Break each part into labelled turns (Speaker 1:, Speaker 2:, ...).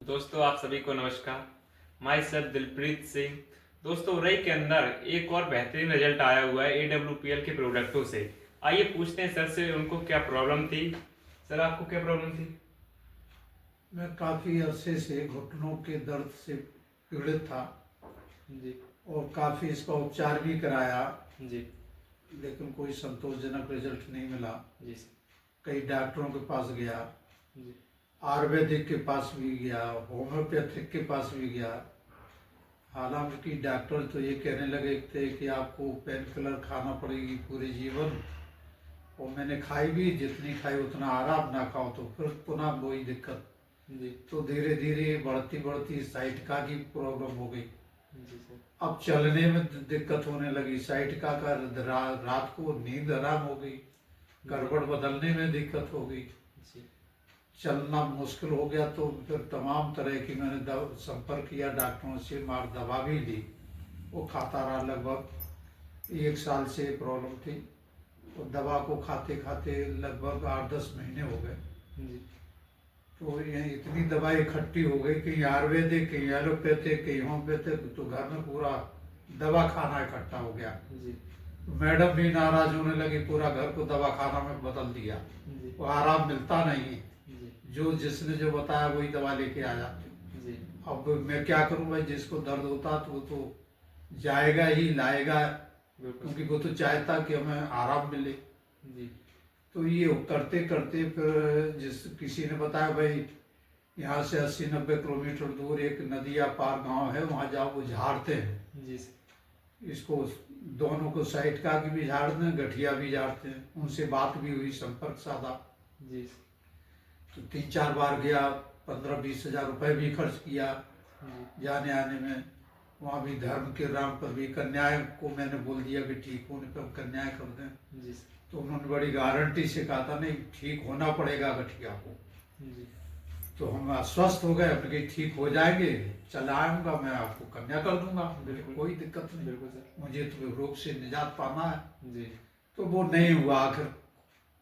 Speaker 1: दोस्तों आप सभी को नमस्कार। My self Dilpreet Singh. दोस्तों उरई के अंदर एक और बेहतरीन रिजल्ट आया हुआ है AWPL के प्रोडक्टों से। आइए पूछते हैं सर से उनको क्या प्रॉब्लम थी। सर आपको क्या प्रॉब्लम थी?
Speaker 2: मैं काफ़ी अरसे से घुटनों के दर्द से पीड़ित था
Speaker 1: जी
Speaker 2: और काफ़ी इसका उपचार भी कराया,
Speaker 1: जी
Speaker 2: लेकिन कोई संतोषजनक रिजल्ट नहीं मिला।
Speaker 1: जी
Speaker 2: कई डॉक्टरों के पास गया,
Speaker 1: जी
Speaker 2: आयुर्वेदिक के पास भी गया, होम्योपैथिक के पास भी गया। हालांकि डॉक्टर तो ये कहने लगे थे कि आपको पेन किलर खाना पड़ेगी पूरे जीवन, और मैंने खाई भी, जितनी खाई उतना आराम, ना खाओ तो फिर पुनः वही दिक्कत।
Speaker 1: जी
Speaker 2: तो धीरे धीरे बढ़ती बढ़ती साइटिका की प्रॉब्लम हो गई।
Speaker 1: जी सर।
Speaker 2: अब चलने में दिक्कत होने लगी, साइटिका का रात को नींद हराम हो गई, करवट बदलने में दिक्कत हो गई,
Speaker 1: जी
Speaker 2: चलना मुश्किल हो गया। तो फिर तमाम तरह की मैंने संपर्क किया डॉक्टरों से, मार दवा भी ली, वो खाता रहा। लगभग 1 साल से प्रॉब्लम थी, और दवा को खाते खाते लगभग 8-10 महीने हो गए।
Speaker 1: जी
Speaker 2: तो ये इतनी दवाई इकट्ठी हो गई, कहीं आयुर्वेदिक, कहीं एलोपैथिक, कहीं होम्योपैथिक, तो घर में पूरा दवा खाना इकट्ठा हो गया।
Speaker 1: जी
Speaker 2: मैडम भी नाराज होने लगी, पूरा घर को दवा खाना में बदल दिया।
Speaker 1: जी
Speaker 2: वो आराम मिलता नहीं है,
Speaker 1: जी
Speaker 2: जो जिसने जो बताया वही दवा लेके आ जाते।
Speaker 1: जी
Speaker 2: अब मैं क्या करूं भाई, जिसको दर्द होता तो वो तो जाएगा ही लाएगा,
Speaker 1: बिल्कुल।
Speaker 2: क्योंकि वो तो चाहता कि हमें आराम मिले।
Speaker 1: जी
Speaker 2: तो ये करते करते फिर किसी ने बताया भाई, यहाँ से 80-90 किलोमीटर दूर एक नदिया पार गांव है, वहाँ जाओ, वो झाड़ते हैं
Speaker 1: जी सर।
Speaker 2: इसको, दोनों को साइटिका की भी झाड़ते हैं, गठिया भी झाड़ते हैं। उनसे बात भी हुई, संपर्क साधा।
Speaker 1: जी
Speaker 2: तो 3-4 बार गया, 15-20 हजार रुपये भी खर्च किया
Speaker 1: जी
Speaker 2: जाने आने में। वहाँ भी धर्म के नाम पर भी कन्याएं को मैंने बोल दिया कि ठीक होने पर हम कन्याएं कर दें।
Speaker 1: जी
Speaker 2: तो उन्होंने बड़ी गारंटी से कहा था, नहीं ठीक होना पड़ेगा गठिया को।
Speaker 1: जी
Speaker 2: तो हम आश्वस्त हो गए, अपने ठीक हो जाएंगे, चला आऊँगा, मैं आपको कन्या कर दूंगा,
Speaker 1: बिल्कुल।
Speaker 2: कोई दिक्कत नहीं,
Speaker 1: बिल्कुल सर।
Speaker 2: मुझे तो रोग से निजात पाना है।
Speaker 1: जी
Speaker 2: तो वो नहीं हुआ, आखिर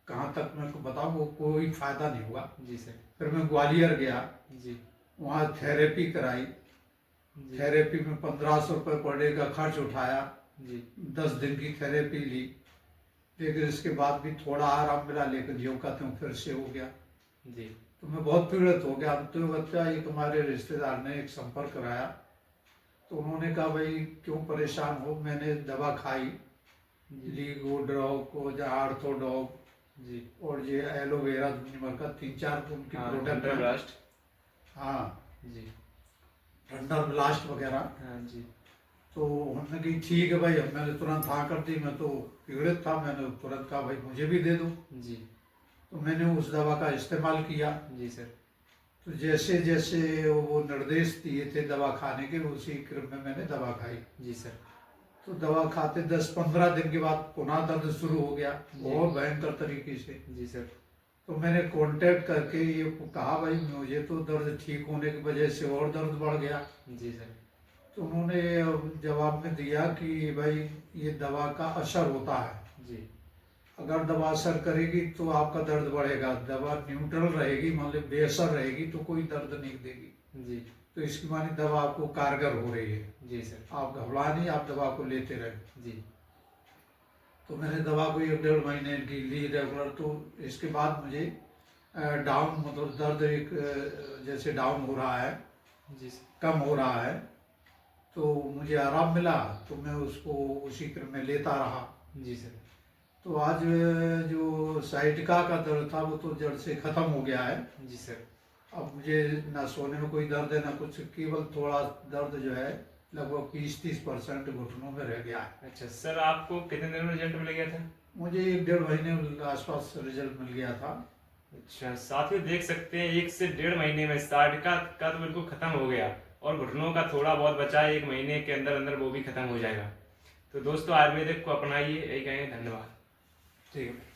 Speaker 2: कहाँ तक मैं को बताऊँ, वो कोई फायदा नहीं हुआ।
Speaker 1: जी सर।
Speaker 2: फिर मैं ग्वालियर गया,
Speaker 1: जी
Speaker 2: वहाँ थेरेपी कराई।
Speaker 1: जी
Speaker 2: थेरेपी में 1500 रुपये पर डे का खर्च उठाया,
Speaker 1: जी
Speaker 2: 10 दिन की थेरेपी ली, लेकिन इसके बाद भी थोड़ा आराम मिला, लेकिन जो कहते हैं फिर से हो गया।
Speaker 1: जी
Speaker 2: तो मैं बहुत पीड़ित हो गया। तो बच्चा एक हमारे रिश्तेदार ने एक संपर्क कराया, तो उन्होंने कहा भाई क्यों परेशान हो। मैंने दवा खाई, लीगो ड्रॉप को, आर्थो डॉग,
Speaker 1: जी
Speaker 2: और ये एलोवेरा दुनिया का 3-4 उनकी
Speaker 1: हाँ,
Speaker 2: प्रोडक्ट
Speaker 1: थंडर
Speaker 2: है।
Speaker 1: ब्लास्ट।
Speaker 2: हाँ,
Speaker 1: जी
Speaker 2: थंडर ब्लास्ट वगैरह।
Speaker 1: हाँ जी
Speaker 2: तो उन्होंने कही ठीक है भाई, मैंने तुरंत हाँ कर दी। मैं तो पीड़ित था, मैंने तुरंत कहा भाई मुझे भी दे दो।
Speaker 1: जी
Speaker 2: तो मैंने उस दवा का इस्तेमाल किया।
Speaker 1: जी सर।
Speaker 2: तो जैसे जैसे वो निर्देश दिए थे दवा खाने के, उसी क्रम में मैंने दवा खाई।
Speaker 1: जी सर।
Speaker 2: तो दवा खाते 10-15 दिन के बाद पुनः दर्द शुरू हो गया,
Speaker 1: जी।
Speaker 2: बहुत भयंकर तरीके से।
Speaker 1: जी सर।
Speaker 2: तो मैंने कांटेक्ट करके ये कहा भाई मुझे तो दर्द ठीक होने की वजह से और दर्द बढ़ गया।
Speaker 1: जी सर।
Speaker 2: तो उन्होंने जवाब में दिया कि भाई ये दवा का असर होता है,
Speaker 1: जी
Speaker 2: अगर दवा असर करेगी तो आपका दर्द बढ़ेगा, दवा न्यूट्रल रहेगी, मतलब बेअसर रहेगी तो कोई दर्द नहीं देगी।
Speaker 1: जी
Speaker 2: तो इसकी मानी दवा आपको कारगर हो रही है,
Speaker 1: जी सर।
Speaker 2: आप घबरा नहीं, आप दवा को लेते रहे।
Speaker 1: जी
Speaker 2: तो मैंने दवा को 1-1.5 महीने की ली रेगुलर। तो इसके बाद मुझे डाउन, मतलब दर्द एक जैसे डाउन हो रहा है,
Speaker 1: जी सर।
Speaker 2: कम हो रहा है, तो मुझे आराम मिला। तो मैं उसको उसी क्रम में लेता रहा।
Speaker 1: जी सर।
Speaker 2: तो आज जो साइटिका का दर्द था वो तो जड़ से खत्म हो गया है।
Speaker 1: जी सर।
Speaker 2: अब मुझे ना सोने में कोई दर्द है ना कुछ, केवल थोड़ा दर्द जो है लगभग 20-30% घुटनों में रह गया है।
Speaker 1: अच्छा सर, आपको कितने दिन में रिजल्ट मिल गया था?
Speaker 2: मुझे 1-1.5 महीने के आसपास रिजल्ट मिल गया था।
Speaker 1: अच्छा साथियों, देख सकते हैं 1 से 1.5 महीने में साइटिका का तो बिल्कुल खत्म हो गया, और घुटनों का थोड़ा बहुत बचा है, 1 महीने के अंदर अंदर वो भी खत्म हो जाएगा। तो दोस्तों आयुर्वेदिक को अपनाइए, यही कहेंगे। धन्यवाद।
Speaker 2: ठीक है।